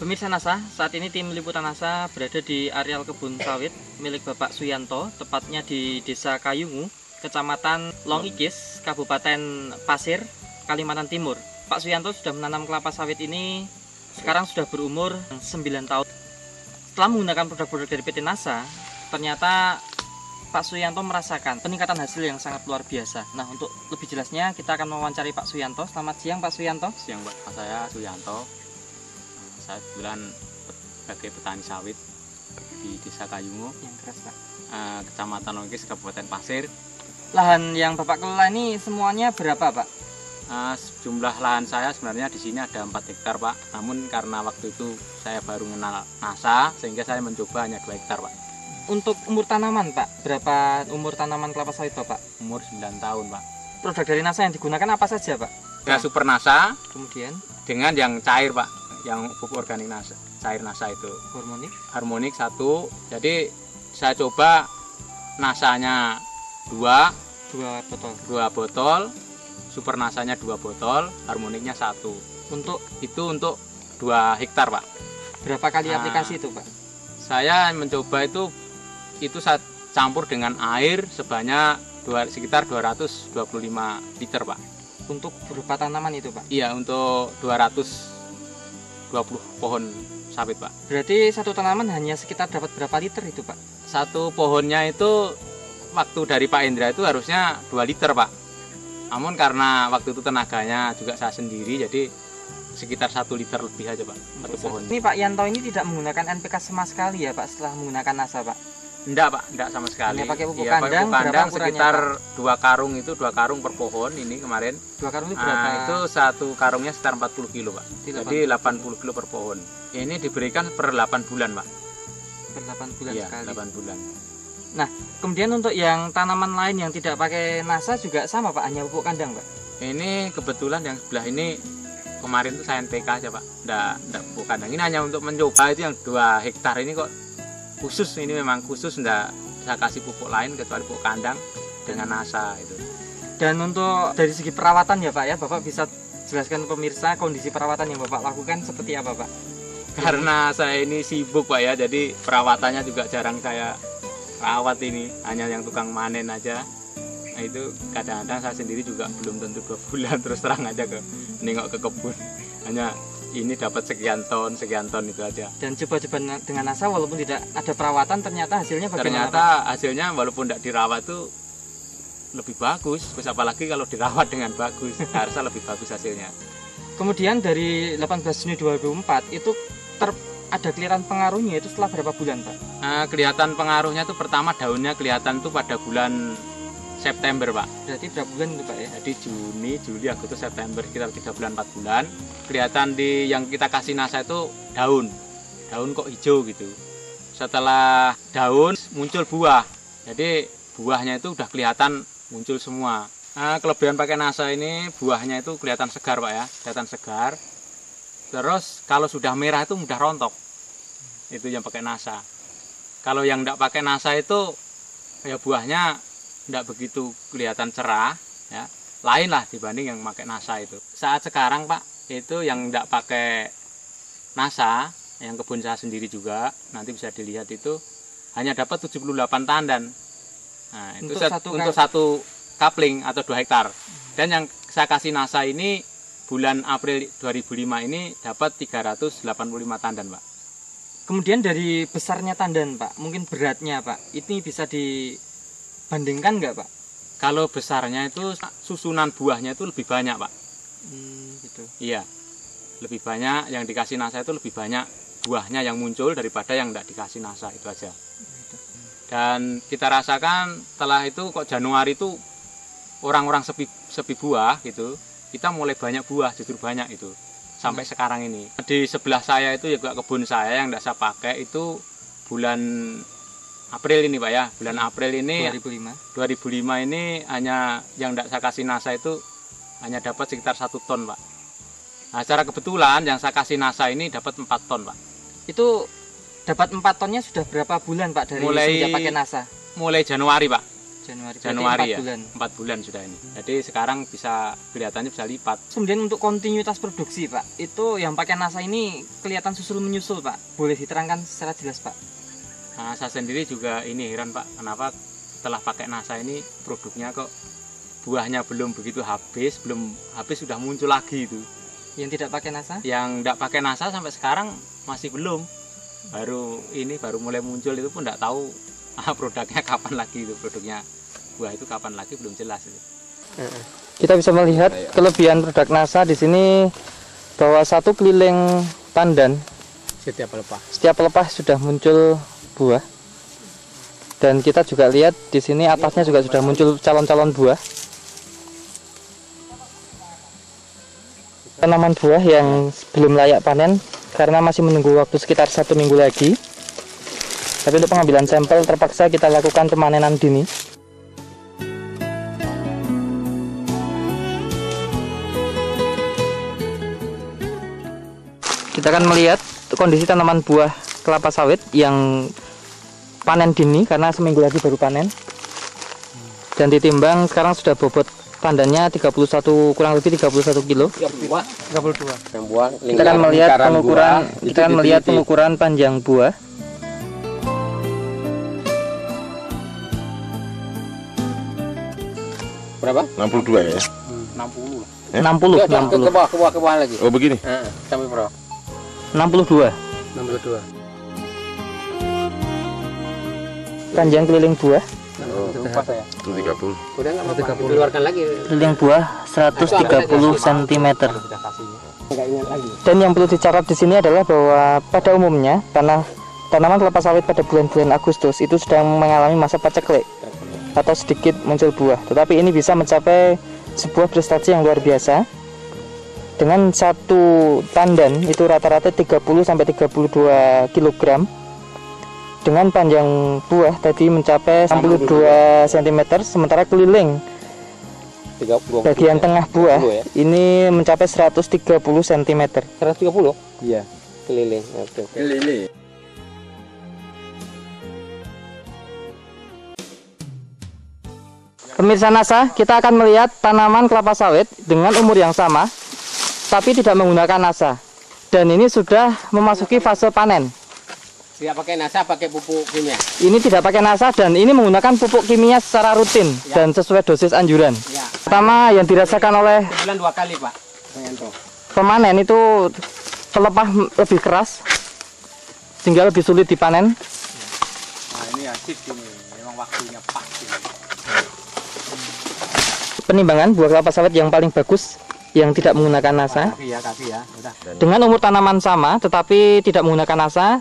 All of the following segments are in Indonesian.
Pemirsa NASA, saat ini tim liputan NASA berada di areal kebun sawit milik Bapak Suyanto, tepatnya di Desa Kayungu, Kecamatan Longikis, Kabupaten Pasir, Kalimantan Timur. Pak Suyanto sudah menanam kelapa sawit ini sekarang sudah berumur 9 tahun. Setelah menggunakan produk-produk dari PT NASA, ternyata Pak Suyanto merasakan peningkatan hasil yang sangat luar biasa. Nah, untuk lebih jelasnya kita akan mewawancari Pak Suyanto. Selamat siang Pak Suyanto. Siang Pak, saya Suyanto. Saya kebetulan sebagai petani sawit di Desa Kayungu, Yang keras Pak. Kecamatan Longikis, Kabupaten Pasir. Lahan yang Bapak kelola ini semuanya berapa Pak? Jumlah lahan saya sebenarnya di sini ada 4 hektar Pak. Namun karena waktu itu saya baru mengenal NASA, sehingga saya mencoba hanya 2 hektar Pak. Untuk umur tanaman Pak, berapa umur tanaman kelapa sawit Bapak? Umur 9 tahun Pak. Produk dari NASA yang digunakan apa saja Pak? Ya, Super NASA Kemudian dengan yang cair Pak, yang pupuk organik NASA, cair NASA itu. Harmonik 1. Jadi saya coba NASA-nya 2 botol, Super NASA-nya 2 botol, harmoniknya 1. Untuk 2 hektar Pak. berapa kali aplikasi itu Pak? Saya mencoba itu saya campur dengan air sebanyak sekitar 225 liter Pak. Untuk berupa tanaman itu Pak? Iya, untuk 220 pohon sawit Pak. Berarti satu tanaman hanya sekitar dapat berapa liter itu Pak? Satu pohonnya itu waktu dari Pak Indra itu harusnya 2 liter Pak. Namun karena waktu itu tenaganya juga saya sendiri, jadi sekitar 1 liter lebih aja Pak, satu pohon. Ini Pak Yanto ini tidak menggunakan NPK sama sekali ya Pak setelah menggunakan NASA Pak? Enggak Pak, enggak sama sekali. Hanya pakai pupuk Iya, kandang, pupuk kandang berapa sekitar ukurannya, 2 karung per pohon ini kemarin. 2 karung itu berapa? Itu satu karungnya sekitar 40 kilo Pak. Jadi 80 kilo per pohon. Ini diberikan per 8 bulan Pak. Per 8 bulan Iya, sekali. 8 bulan. Nah, kemudian untuk yang tanaman lain yang tidak pakai NASA juga sama Pak, hanya pupuk kandang Pak? Ini kebetulan yang sebelah ini kemarin itu saya NPK aja Pak, enggak pupuk kandang. Ini hanya untuk mencoba itu yang 2 hektar ini kok khusus, ini memang khusus, enggak saya kasih pupuk lain kecuali pupuk kandang dengan NASA itu. Dan untuk dari segi perawatan ya Pak ya, Bapak bisa jelaskan pemirsa kondisi perawatan yang Bapak lakukan seperti apa Pak? Karena saya ini sibuk Pak ya, jadi perawatannya juga jarang saya rawat ini, hanya yang tukang manen aja. Nah itu kadang-kadang saya sendiri juga belum tentu 2 bulan terus terang aja nengok ke kebun. Hanya ini dapat sekian ton itu aja. Dan coba-coba dengan NASA walaupun tidak ada perawatan ternyata hasilnya bagaimana? Ternyata hasilnya walaupun tidak dirawat tuh lebih bagus. Terus apalagi kalau dirawat dengan bagus, harusnya lebih bagus hasilnya. Kemudian dari 18 Juni 2004 itu ada kelihatan pengaruhnya itu setelah berapa bulan Pak? Kelihatan pengaruhnya tuh pertama daunnya kelihatan tuh pada bulan September Pak. Berarti berapa bulan itu Pak ya? Jadi Juni, Juli, Agustus, September, sekitar 3 bulan 4 bulan. Kelihatan di yang kita kasih NASA itu daun kok hijau gitu. Setelah daun muncul buah. Jadi buahnya itu udah kelihatan muncul semua. Kelebihan pakai NASA ini buahnya itu kelihatan segar Pak ya, kelihatan segar. Terus kalau sudah merah itu mudah rontok. Itu yang pakai NASA. Kalau yang enggak pakai NASA itu ya buahnya tidak begitu kelihatan cerah ya, lain lah dibanding yang pakai NASA itu. Saat sekarang Pak itu yang tidak pakai NASA, yang kebun saya sendiri juga, nanti bisa dilihat itu hanya dapat 78 tandan. Nah, itu untuk satu kapling atau 2 hektar. Dan yang saya kasih NASA ini bulan April 2005 ini dapat 385 tandan Pak. Kemudian dari besarnya tandan Pak, mungkin beratnya Pak, ini bisa bandingkan nggak Pak? Kalau besarnya itu susunan buahnya itu lebih banyak Pak. Gitu. Iya, lebih banyak yang dikasih NASA itu lebih banyak buahnya yang muncul daripada yang tidak dikasih NASA itu aja. Gitu. Dan kita rasakan setelah itu kok Januari itu orang-orang sepi buah gitu, kita mulai banyak buah, justru banyak itu sampai sekarang ini. Di sebelah saya itu juga kebun saya yang tidak saya pakai itu bulan April ini Pak ya, bulan April ini 2005 ini hanya yang tidak saya kasih NASA itu hanya dapat sekitar 1 ton Pak. Nah secara kebetulan yang saya kasih NASA ini dapat 4 ton Pak. Itu dapat 4 tonnya sudah berapa bulan Pak dari sejak pakai NASA? Mulai Januari Pak, Januari ya, bulan. 4 bulan sudah ini. Jadi sekarang bisa kelihatannya bisa lipat. Kemudian untuk kontinuitas produksi Pak, itu yang pakai NASA ini kelihatan susul menyusul Pak. Boleh diterangkan secara jelas Pak? Nah, saya sendiri juga ini heran Pak, kenapa setelah pakai NASA ini produknya kok buahnya belum begitu habis, sudah muncul lagi itu. Yang tidak pakai NASA? Yang tidak pakai NASA sampai sekarang masih belum. Baru mulai muncul itu pun tidak tahu produknya kapan lagi itu, produknya buah itu kapan lagi belum jelas itu. Kita bisa melihat kelebihan produk NASA di sini bahwa satu keliling pandan setiap lepas sudah muncul buah. Dan kita juga lihat di sini atasnya juga sudah muncul calon-calon buah. Tanaman buah yang belum layak panen karena masih menunggu waktu sekitar 1 minggu lagi. Tapi untuk pengambilan sampel terpaksa kita lakukan pemanenan dini. Kita akan melihat kondisi tanaman buah kelapa sawit yang panen dini karena seminggu lagi baru panen. Dan ditimbang sekarang sudah bobot pandannya 31, kurang lebih 31 kilo. 32. Kita akan melihat pengukuran panjang buah. Berapa? 62 ya? 60. 60. Ke bawah lagi. Oh begini? Sampai berapa? 62. Panjang keliling buah. Itu 30. Udah nggak dikeluarkan lagi. Keliling buah 130 cm. Dan yang perlu dicatat di sini adalah bahwa pada umumnya tanaman kelapa sawit pada bulan-bulan Agustus itu sedang mengalami masa paceklik atau sedikit muncul buah. Tetapi ini bisa mencapai sebuah prestasi yang luar biasa. Dengan satu tandan itu rata-rata 30 sampai 32 kg. Dengan panjang buah tadi mencapai 62 cm, sementara keliling bagian tengah buah ini mencapai 130 cm. 130? Iya. Keliling. Keliling. Pemirsa NASA, kita akan melihat tanaman kelapa sawit dengan umur yang sama, tapi tidak menggunakan NASA. Dan ini sudah memasuki fase panen. Tidak pakai NASA, pakai pupuk kimia. Ini tidak pakai NASA dan ini menggunakan pupuk kimia secara rutin dan sesuai dosis anjuran. Ya. Pertama yang dirasakan oleh Sebulan 2 kali Pak. pemanen itu pelepah lebih keras, sehingga lebih sulit dipanen. Nah ini asik ini, memang waktunya pas ini. Penimbangan buah kelapa sawit yang paling bagus yang tidak menggunakan NASA. Kasih ya. Udah. Dengan umur tanaman sama tetapi tidak menggunakan NASA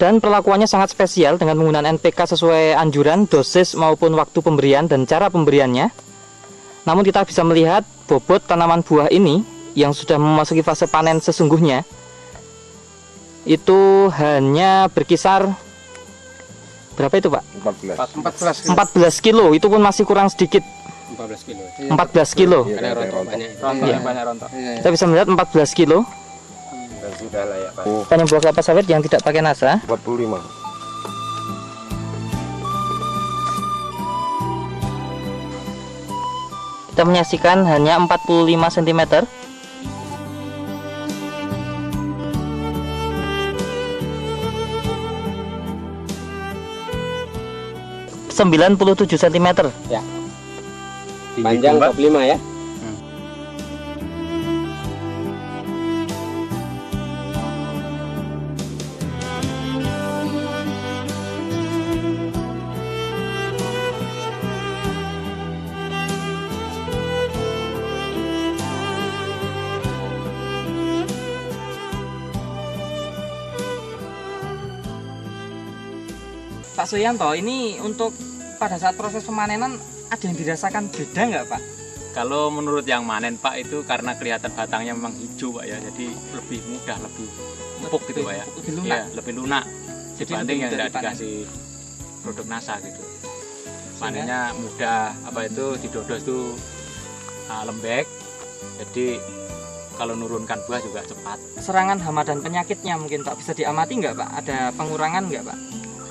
dan perlakuannya sangat spesial dengan menggunakan NPK sesuai anjuran, dosis maupun waktu pemberian dan cara pemberiannya. Namun kita bisa melihat bobot tanaman buah ini yang sudah memasuki fase panen sesungguhnya itu hanya berkisar berapa itu Pak? 14 kilo, itu pun masih kurang sedikit. 14 kilo. 14 kilo. Ada rontok banyak. Banyak rontok. Kita bisa melihat 14 kilo. Dan sudah layak Pak. Panen buah kelapa sawit yang tidak pakai NASA. 45. Kita menyaksikan hanya 45 cm. 97 cm. Ya. Panjang 45 ya. Pak Suyanto, ini untuk pada saat proses pemanenan ada yang dirasakan beda nggak Pak? Kalau menurut yang manen Pak itu karena kelihatan batangnya memang hijau Pak ya, jadi lebih mudah, lebih empuk gitu Pak ya. Lebih lunak. Ya, lebih lunak Jadi dibanding lebih yang mudah tidak dikasih produk NASA gitu. Panennya mudah, apa itu didodos itu lembek. Jadi kalau nurunkan buah juga cepat. Serangan hama dan penyakitnya mungkin Pak bisa diamati nggak Pak? Ada pengurangan nggak Pak?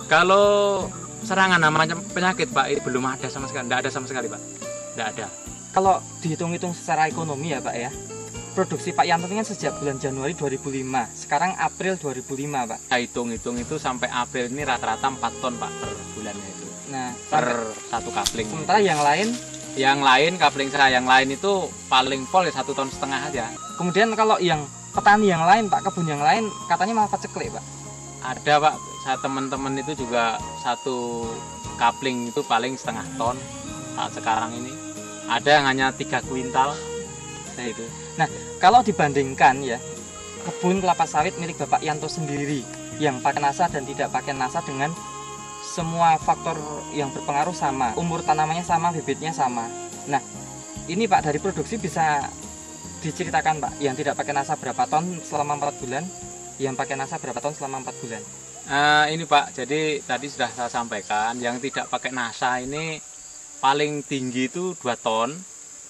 Kalau serangan namanya penyakit Pak, itu belum ada sama sekali, tidak ada sama sekali Pak, tidak ada. Kalau dihitung-hitung secara ekonomi ya Pak ya, produksi Pak Yanto ini kan sejak bulan Januari 2005, sekarang April 2005 Pak. Saya hitung-hitung itu sampai April ini rata-rata 4 ton Pak per bulannya itu. Nah, Per satu kapling. sementara yang lain, Kapling saya yang lain itu paling pol ya 1,5 ton aja. kemudian kalau yang petani yang lain Pak, kebun yang lain katanya malah paceklik Pak. Ada Pak, saya teman-teman itu juga satu kapling itu paling 0,5 ton saat sekarang ini. Ada yang hanya 3 kuintal. Nah itu. Nah, kalau dibandingkan ya, kebun kelapa sawit milik Bapak Yanto sendiri yang pakai NASA dan tidak pakai NASA dengan semua faktor yang berpengaruh sama, umur tanamannya sama, bibitnya sama. Nah, ini Pak dari produksi bisa diceritakan Pak, yang tidak pakai NASA berapa ton selama 4 bulan, yang pakai NASA berapa ton selama 4 bulan. Ini Pak, jadi tadi sudah saya sampaikan, yang tidak pakai NASA ini paling tinggi itu 2 ton.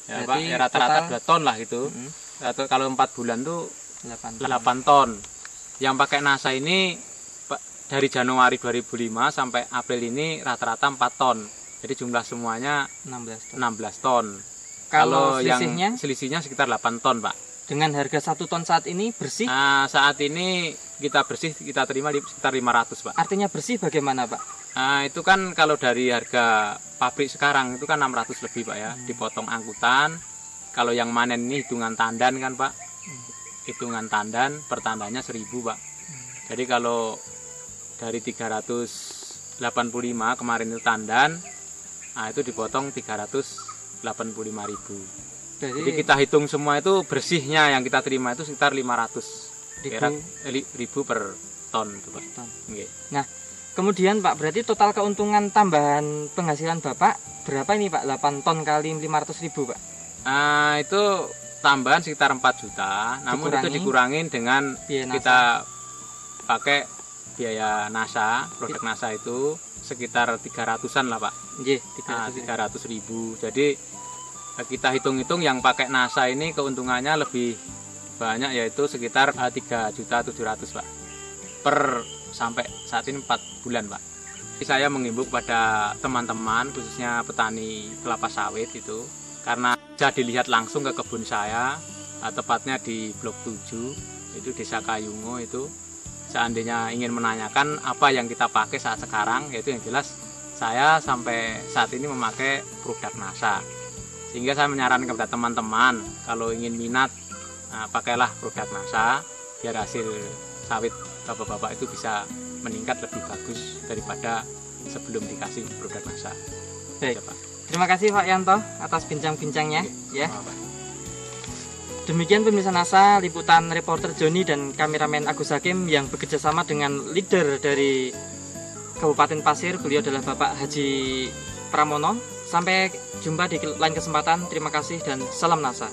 Ya Pak, Berarti ya, rata-rata total 2 ton lah gitu. Atau kalau 4 bulan tuh 8 8 ton. Yang pakai NASA ini dari Januari 2005 sampai April ini rata-rata 4 ton. Jadi jumlah semuanya 16 ton. 16 ton. Kalau yang selisihnya sekitar 8 ton, Pak. dengan harga 1 ton saat ini bersih, Nah, saat ini kita terima di sekitar 500, Pak. artinya bersih bagaimana Pak? Nah, itu kan kalau dari harga pabrik sekarang itu kan 600 lebih, Pak ya. Dipotong angkutan. Kalau yang manen ini hitungan tandan kan, Pak. Hitungan tandan, per tandannya 1.000, Pak. Jadi kalau dari 385 kemarin itu tandan, nah itu dipotong 385.000. Jadi kita hitung semua itu bersihnya yang kita terima itu sekitar 500.000 per ton itu, Pak. Okay. Nah, kemudian Pak, berarti total keuntungan tambahan penghasilan Bapak berapa ini Pak? 8 ton kali 500.000 Pak? Itu tambahan sekitar 4 juta, namun itu dikurangin dengan biaya kita pakai biaya NASA, produk NASA itu sekitar 300-an lah Pak. Nggih, 300.000. Jadi kita hitung-hitung yang pakai NASA ini keuntungannya lebih banyak, yaitu sekitar 3.700.000 Pak. Per sampai saat ini 4 bulan Pak. Jadi saya menghimbau kepada teman-teman khususnya petani kelapa sawit itu, karena bisa dilihat langsung ke kebun saya, tepatnya di Blok 7, itu Desa Kayungu itu. Seandainya ingin menanyakan apa yang kita pakai saat sekarang, yaitu yang jelas saya sampai saat ini memakai produk NASA. Sehingga saya menyarankan kepada teman-teman, kalau ingin minat, pakailah produk NASA, biar hasil sawit bapak-bapak itu bisa meningkat lebih bagus daripada sebelum dikasih produk NASA. Baik. Terima kasih Pak Yanto atas bincang-bincangnya. Ya. Demikian pemirsa NASA, liputan reporter Joni dan kameramen Agus Hakim yang bekerjasama dengan leader dari Kabupaten Pasir. Beliau adalah Bapak Haji Pramono. Sampai jumpa di lain kesempatan. Terima kasih dan salam NASA.